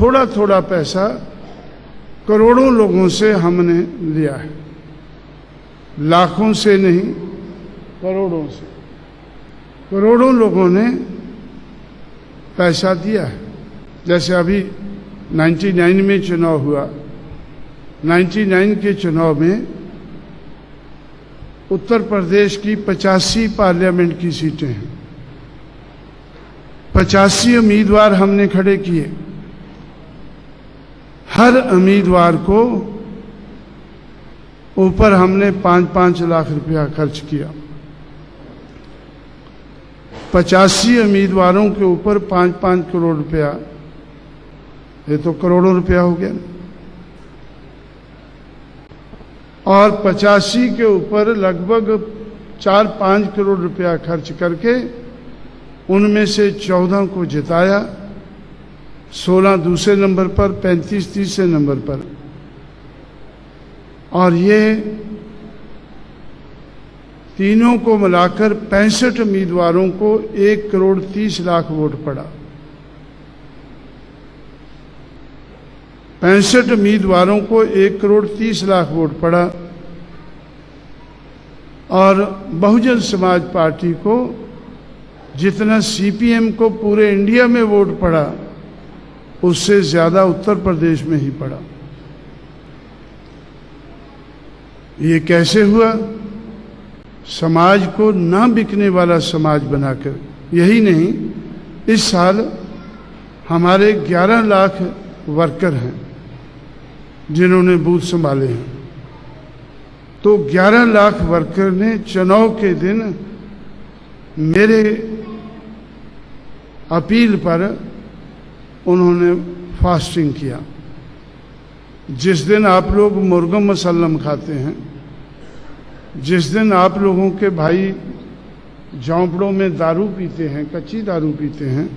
थोड़ा थोड़ा पैसा करोड़ों लोगों से हमने लिया है, लाखों से नहीं, करोड़ों से। करोड़ों लोगों ने पैसा दिया है। जैसे अभी 99 में चुनाव हुआ, 99 के चुनाव में उत्तर प्रदेश की 85 पार्लियामेंट की सीटें हैं, 85 उम्मीदवार हमने खड़े किए। हर उम्मीदवार को ऊपर हमने 5-5 लाख रुपया खर्च किया। 85 उम्मीदवारों के ऊपर 5-5 करोड़ रुपया, ये तो करोड़ों रुपया हो गया। और 85 के ऊपर लगभग 4-5 करोड़ रुपया खर्च करके उनमें से 14 को जिताया, 16 दूसरे नंबर पर, 35 तीसरे नंबर पर। और ये तीनों को मिलाकर 65 उम्मीदवारों को 1 करोड़ 30 लाख वोट पड़ा। 65 उम्मीदवारों को 1 करोड़ 30 लाख वोट पड़ा। और बहुजन समाज पार्टी को जितना सीपीएम को पूरे इंडिया में वोट पड़ा, उससे ज्यादा उत्तर प्रदेश में ही पड़ा। ये कैसे हुआ? समाज को ना बिकने वाला समाज बनाकर। यही नहीं, इस साल हमारे 11 लाख वर्कर हैं जिन्होंने बूथ संभाले हैं। तो 11 लाख वर्कर ने चुनाव के दिन मेरे अपील पर उन्होंने फास्टिंग किया। जिस दिन आप लोग मुर्गम मसल्लम खाते हैं, जिस दिन आप लोगों के भाई झोंपड़ों में दारू पीते हैं, कच्ची दारू पीते हैं,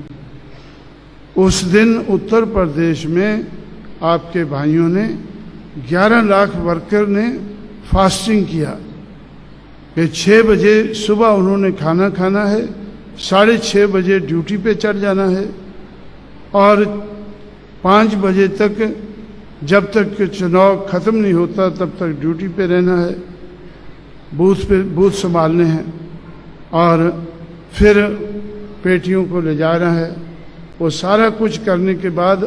उस दिन उत्तर प्रदेश में आपके भाइयों ने 11 लाख वर्कर ने फास्टिंग किया कि 6 बजे सुबह उन्होंने खाना खाना है, 6:30 बजे ड्यूटी पे चढ़ जाना है और 5 बजे तक, जब तक कि चुनाव खत्म नहीं होता तब तक ड्यूटी पे रहना है, बूथ संभालने हैं और फिर पेटियों को ले जाना है। वो सारा कुछ करने के बाद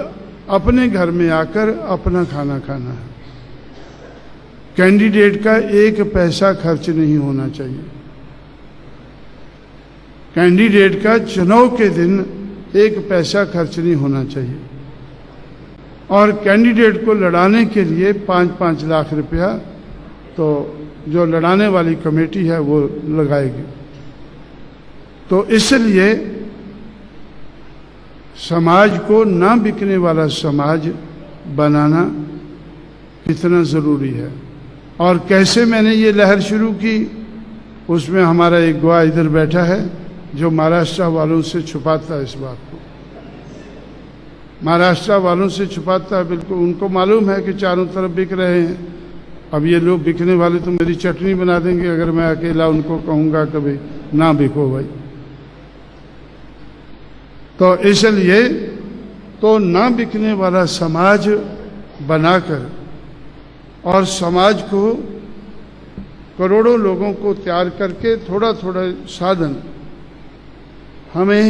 अपने घर में आकर अपना खाना खाना है। कैंडिडेट का 1 पैसा खर्च नहीं होना चाहिए। कैंडिडेट का चुनाव के दिन 1 पैसा खर्च नहीं होना चाहिए। और कैंडिडेट को लड़ाने के लिए 5-5 लाख रुपया तो जो लड़ाने वाली कमेटी है वो लगाएगी। तो इसलिए समाज को ना बिकने वाला समाज बनाना कितना ज़रूरी है। और कैसे मैंने ये लहर शुरू की, उसमें हमारा एक गुआ इधर बैठा है जो महाराष्ट्र वालों से छुपाता है इस बात को। महाराष्ट्र वालों से छुपाता है, बिल्कुल। उनको मालूम है कि चारों तरफ बिक रहे हैं। अब ये लोग बिकने वाले तो मेरी चटनी बना देंगे अगर मैं अकेला उनको कहूँगा कभी ना बिको भाई। तो इसलिए तो ना बिकने वाला समाज बनाकर और समाज को करोड़ों लोगों को तैयार करके थोड़ा थोड़ा साधन, हमें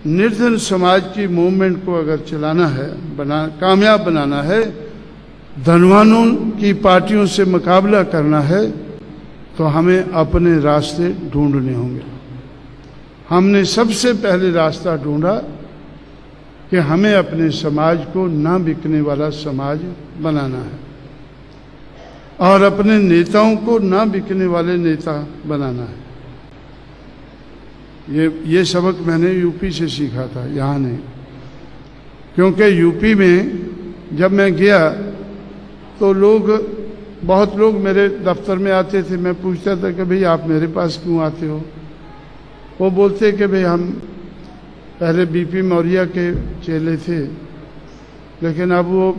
निर्धन समाज की मूवमेंट को अगर चलाना है, कामयाब बनाना है, धनवानों की पार्टियों से मुकाबला करना है, तो हमें अपने रास्ते ढूंढने होंगे। हमने सबसे पहले रास्ता ढूंढा कि हमें अपने समाज को ना बिकने वाला समाज बनाना है और अपने नेताओं को ना बिकने वाले नेता बनाना है। ये सबक मैंने यूपी से सीखा था, यहाँ नहीं। क्योंकि यूपी में जब मैं गया तो बहुत लोग मेरे दफ्तर में आते थे। मैं पूछता था कि भाई आप मेरे पास क्यों आते हो? वो बोलते कि भाई हम पहले बीपी मौर्य के चेले थे, लेकिन अब वो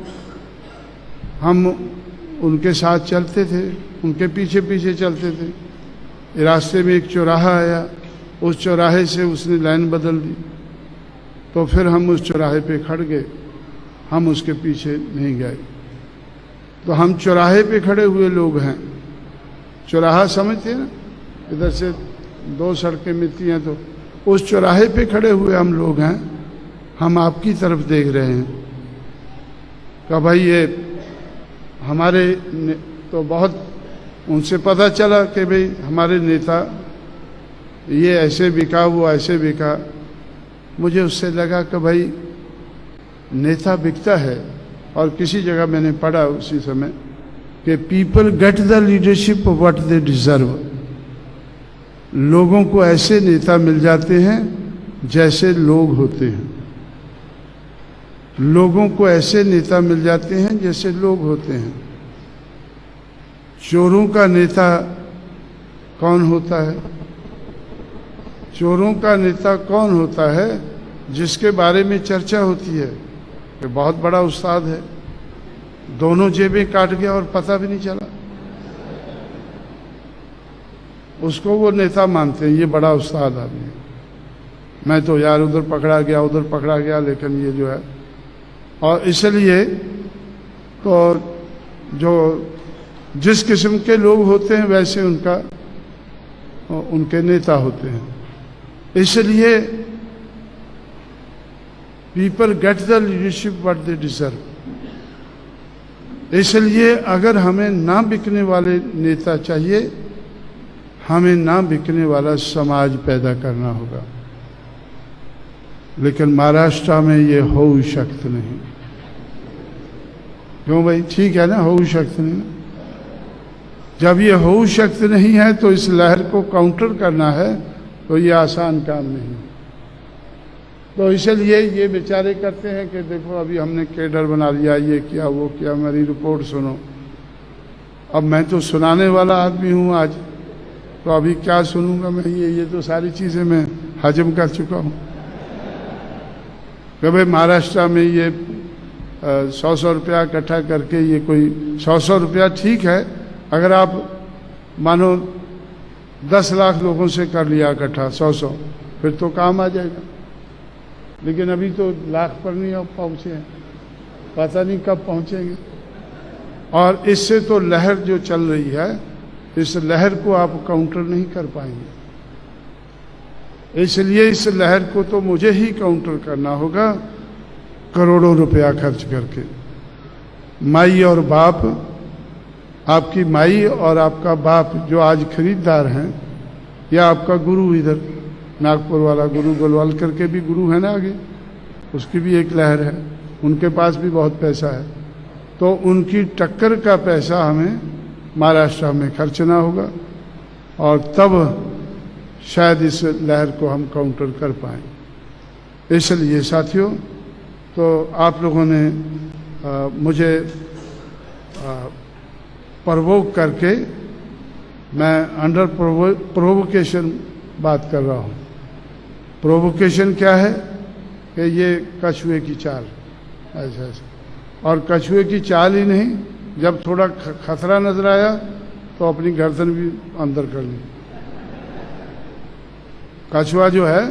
हम उनके साथ चलते थे, उनके पीछे पीछे चलते थे। रास्ते में एक चौराहा आया, उस चौराहे से उसने लाइन बदल दी, तो फिर हम उस चौराहे पे खड़ गए। हम उसके पीछे नहीं गए। तो हम चौराहे पे खड़े हुए लोग हैं। चौराहा समझते हैं ना, इधर से दो सड़कें मिलती हैं, तो उस चौराहे पे खड़े हुए हम लोग हैं। हम आपकी तरफ देख रहे हैं कि भाई ये हमारे तो बहुत उनसे पता चला कि भाई हमारे नेता ये ऐसे बिका, वो ऐसे बिका। मुझे उससे लगा कि भाई नेता बिकता है। और किसी जगह मैंने पढ़ा उसी समय कि people get the leadership what they deserve. लोगों को ऐसे नेता मिल जाते हैं जैसे लोग होते हैं। लोगों को ऐसे नेता मिल जाते हैं जैसे लोग होते हैं। चोरों का नेता कौन होता है? चोरों का नेता कौन होता है? जिसके बारे में चर्चा होती है कि बहुत बड़ा उस्ताद है, दोनों जेबें काट गया और पता भी नहीं चला। उसको वो नेता मानते हैं, ये बड़ा उस्ताद आदमी है। मैं तो यार उधर पकड़ा गया, उधर पकड़ा गया, लेकिन ये जो है। और इसलिए तो जो जिस किस्म के लोग होते हैं वैसे उनके नेता होते हैं। इसलिए people get the leadership what they deserve. इसलिए अगर हमें ना बिकने वाले नेता चाहिए, हमें ना बिकने वाला समाज पैदा करना होगा। लेकिन महाराष्ट्र में ये हो शक्त नहीं। क्यों भाई? ठीक है ना, हो शक्त नहीं। जब ये हो शक्त नहीं है तो इस लहर को काउंटर करना है तो ये आसान काम नहीं। तो इसलिए ये बेचारे करते हैं कि देखो अभी हमने केडर बना लिया, ये किया, वो किया, मेरी रिपोर्ट सुनो। अब मैं तो सुनाने वाला आदमी हूँ आज, तो अभी क्या सुनूंगा मैं? ये तो सारी चीज़ें मैं हजम कर चुका हूँ। कि भाई महाराष्ट्र में ये 100 रुपया इकट्ठा करके ये कोई 100 रुपया ठीक है। अगर आप मानो 10 लाख लोगों से कर लिया इकट्ठा 100 फिर तो काम आ जाएगा। लेकिन अभी तो लाख पर नहीं आप पहुँचे हैं, पता नहीं कब पहुँचेंगे। और इससे तो लहर जो चल रही है, इस लहर को आप काउंटर नहीं कर पाएंगे। इसलिए इस लहर को तो मुझे ही काउंटर करना होगा, करोड़ों रुपया खर्च करके। माई और बाप, आपकी माई और आपका बाप जो आज खरीदार हैं, या आपका गुरु, इधर नागपुर वाला गुरु गोलवालकर के भी गुरु है ना आगे, उसकी भी एक लहर है, उनके पास भी बहुत पैसा है। तो उनकी टक्कर का पैसा हमें महाराष्ट्र में खर्चना होगा और तब शायद इस लहर को हम काउंटर कर पाएँ। इसलिए साथियों, तो आप लोगों ने मुझे प्रवोक करके, मैं अंडर प्रोवोकेशन बात कर रहा हूँ। प्रोवोकेशन क्या है कि ये कछुए की चाल, ऐसा ऐसा। और कछुए की चाल ही नहीं, जब थोड़ा खतरा नजर आया तो अपनी गर्दन भी अंदर कर ली। कछुआ जो है,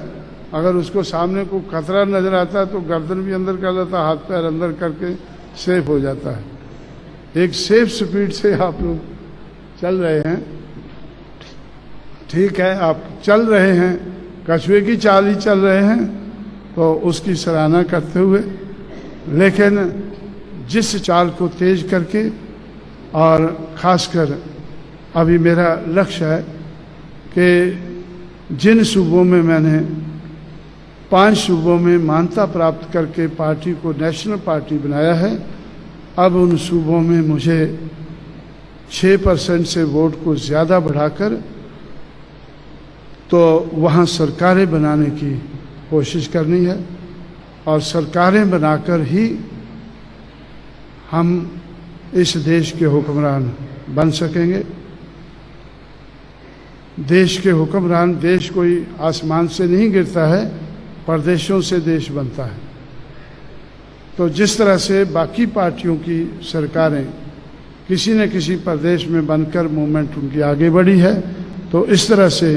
अगर उसको सामने को खतरा नजर आता है तो गर्दन भी अंदर कर लेता, हाथ पैर अंदर करके सेफ हो जाता है। एक सेफ स्पीड से आप लोग चल रहे हैं, ठीक है, आप चल रहे हैं, कछुए की चाल ही चल रहे हैं, तो उसकी सराहना करते हुए। लेकिन जिस चाल को तेज करके, और खासकर अभी मेरा लक्ष्य है कि जिन सूबों में मैंने 5 सूबों में मान्यता प्राप्त करके पार्टी को नेशनल पार्टी बनाया है, अब उन सूबों में मुझे 6% से वोट को ज़्यादा बढ़ाकर तो वहाँ सरकारें बनाने की कोशिश करनी है। और सरकारें बनाकर ही हम इस देश के हुक्मरान बन सकेंगे। देश के हुक्मरान, देश कोई आसमान से नहीं गिरता है, प्रदेशों से देश बनता है। तो जिस तरह से बाकी पार्टियों की सरकारें किसी न किसी प्रदेश में बनकर मूवमेंट उनकी आगे बढ़ी है, तो इस तरह से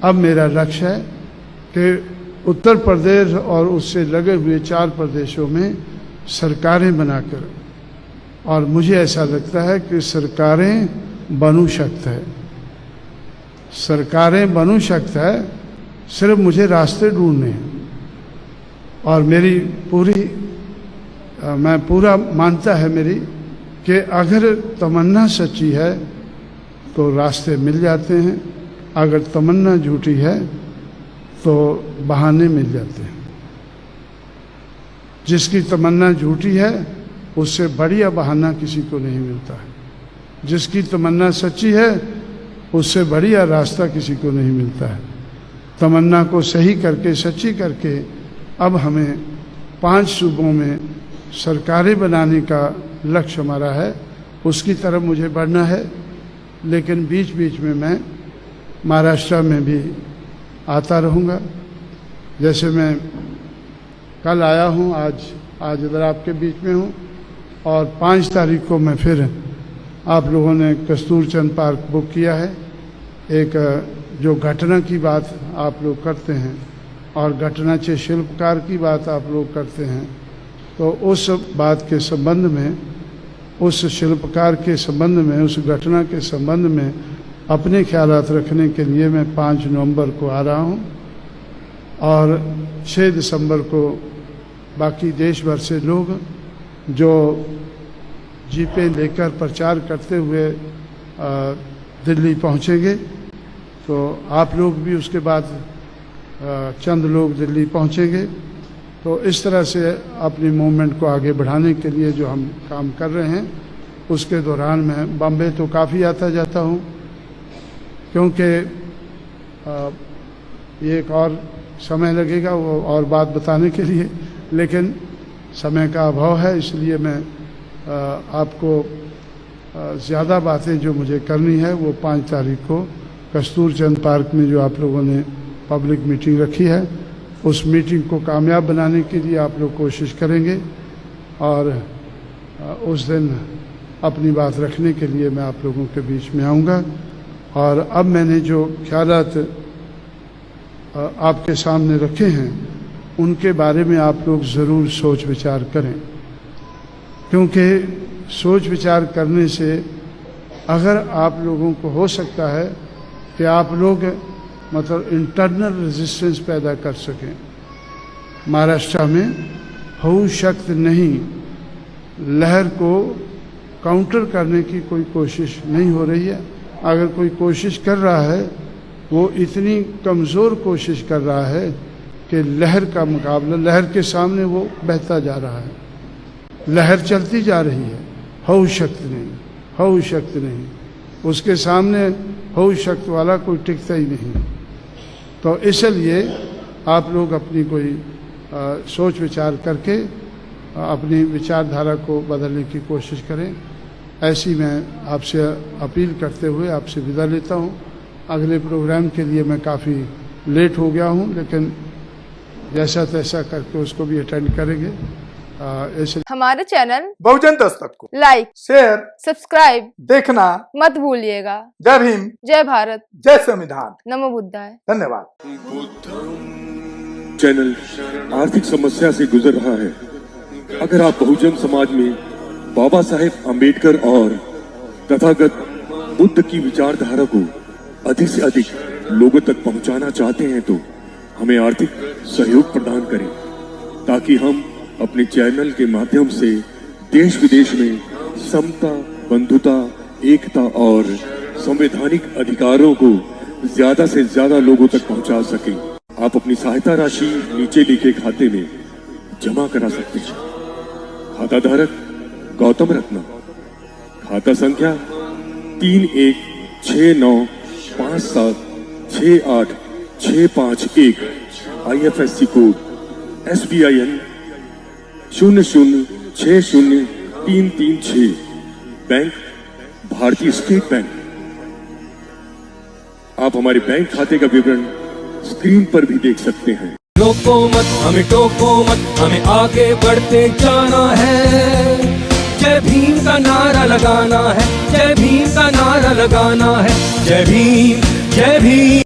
अब मेरा लक्ष्य है कि उत्तर प्रदेश और उससे लगे हुए 4 प्रदेशों में सरकारें बनाकर, और मुझे ऐसा लगता है कि सरकारें बनू शक्त है, सरकारें बनू शक्त है, सिर्फ मुझे रास्ते ढूंढने हैं। और मेरी मैं पूरा मानता है मेरी कि अगर तमन्ना सच्ची है तो रास्ते मिल जाते हैं, अगर तमन्ना झूठी है तो बहाने मिल जाते हैं। जिसकी तमन्ना झूठी है उससे बढ़िया बहाना किसी को नहीं मिलता है, जिसकी तमन्ना सच्ची है उससे बढ़िया रास्ता किसी को नहीं मिलता है। तमन्ना को सही करके, सच्ची करके अब हमें 5 सूबों में सरकारें बनाने का लक्ष्य हमारा है, उसकी तरफ मुझे बढ़ना है। लेकिन बीच बीच में मैं महाराष्ट्र में भी आता रहूँगा। जैसे मैं कल आया हूँ, आज इधर आपके बीच में हूँ, और 5 तारीख को मैं फिर, आप लोगों ने कस्तूरचंद पार्क बुक किया है। एक जो घटना की बात आप लोग करते हैं और घटना से शिल्पकार की बात आप लोग करते हैं, तो उस बात के संबंध में, उस शिल्पकार के संबंध में, उस घटना के संबंध में अपने ख्यालात रखने के लिए मैं 5 नवंबर को आ रहा हूँ, और 6 दिसंबर को बाकी देश भर से लोग जो जीपें लेकर प्रचार करते हुए दिल्ली पहुँचेंगे। तो आप लोग भी उसके बाद चंद लोग दिल्ली पहुँचेंगे। तो इस तरह से अपनी मूवमेंट को आगे बढ़ाने के लिए जो हम काम कर रहे हैं, उसके दौरान मैं बॉम्बे तो काफ़ी आता जाता हूँ, क्योंकि ये एक और समय लगेगा वो और बात बताने के लिए, लेकिन समय का अभाव है, इसलिए मैं आपको ज़्यादा बातें जो मुझे करनी है वो 5 तारीख को कस्तूरचंद पार्क में जो आप लोगों ने पब्लिक मीटिंग रखी है, उस मीटिंग को कामयाब बनाने के लिए आप लोग कोशिश करेंगे, और उस दिन अपनी बात रखने के लिए मैं आप लोगों के बीच में आऊँगा। और अब मैंने जो ख्यालात आपके सामने रखे हैं उनके बारे में आप लोग ज़रूर सोच विचार करें, क्योंकि सोच विचार करने से अगर आप लोगों को हो सकता है कि आप लोग मतलब इंटरनल रेजिस्टेंस पैदा कर सकें। महाराष्ट्र में हऊ शक्त नहीं, लहर को काउंटर करने की कोई कोशिश नहीं हो रही है। अगर कोई कोशिश कर रहा है वो इतनी कमज़ोर कोशिश कर रहा है कि लहर का मुकाबला, लहर के सामने वो बहता जा रहा है, लहर चलती जा रही है, हऊ शक्त नहीं, हऊ शक्त नहीं, उसके सामने हऊ शक्त वाला कोई टिकता ही नहीं। तो इसलिए आप लोग अपनी कोई सोच विचार करके अपनी विचारधारा को बदलने की कोशिश करें, ऐसी मैं आपसे अपील करते हुए आपसे विदा लेता हूँ। अगले प्रोग्राम के लिए मैं काफ़ी लेट हो गया हूँ, लेकिन जैसा तैसा करके उसको भी अटेंड करेंगे। हमारे चैनल बहुजन दस्तक को लाइक, शेयर, सब्सक्राइब देखना मत भूलिएगा। जय भीम, जय भारत, जय संविधान, नमो बुद्धाय। धन्यवाद। चैनल आर्थिक समस्या से गुजर रहा है। अगर आप बहुजन समाज में बाबा साहेब अम्बेडकर और तथागत बुद्ध की विचारधारा को अधिक से अधिक लोगों तक पहुंचाना चाहते हैं तो हमें आर्थिक सहयोग प्रदान करें, ताकि हम अपने चैनल के माध्यम से देश विदेश में समता, बंधुता, एकता और संवैधानिक अधिकारों को ज्यादा से ज्यादा लोगों तक पहुंचा सकें। आप अपनी सहायता राशि नीचे लिखे खाते में जमा करा सकते हैं। खाता धारक गौतम रत्ना, खाता संख्या 316957686551, IFSC कोड SBIN 0060336, बैंक भारतीय स्टेट बैंक। आप हमारे बैंक खाते का विवरण स्क्रीन पर भी देख सकते हैं। रोको मत, हमें टोको मत, हमें आगे बढ़ते जाना है। जय भीम का नारा लगाना है, जय भीम का नारा लगाना है। जय भीम, जय भीम।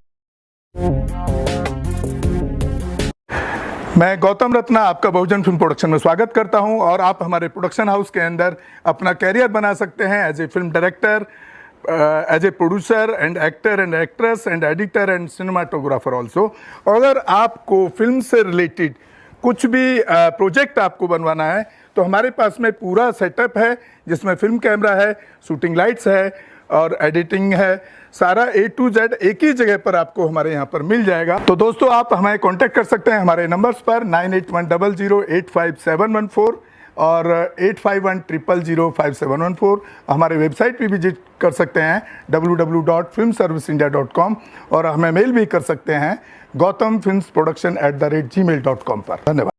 मैं गौतम रत्ना आपका बहुजन फिल्म प्रोडक्शन में स्वागत करता हूं और आप हमारे प्रोडक्शन हाउस के अंदर अपना कैरियर बना सकते हैं as a film director, as a producer and actor and actress and editor and cinematographer also. अगर आपको फिल्म से रिलेटेड कुछ भी प्रोजेक्ट आपको बनवाना है तो हमारे पास में पूरा सेटअप है, जिसमें फिल्म कैमरा है, शूटिंग लाइट्स है और एडिटिंग है। सारा A to Z एक ही जगह पर आपको हमारे यहाँ पर मिल जाएगा। तो दोस्तों आप हमें कांटेक्ट कर सकते हैं हमारे नंबर्स पर 9810085714 और 8510005714। हमारे वेबसाइट भी विजिट कर सकते हैं www.filmserviceindia.com और हमें मेल भी कर सकते हैं gautamfilmsproduction@gmail.com पर। धन्यवाद।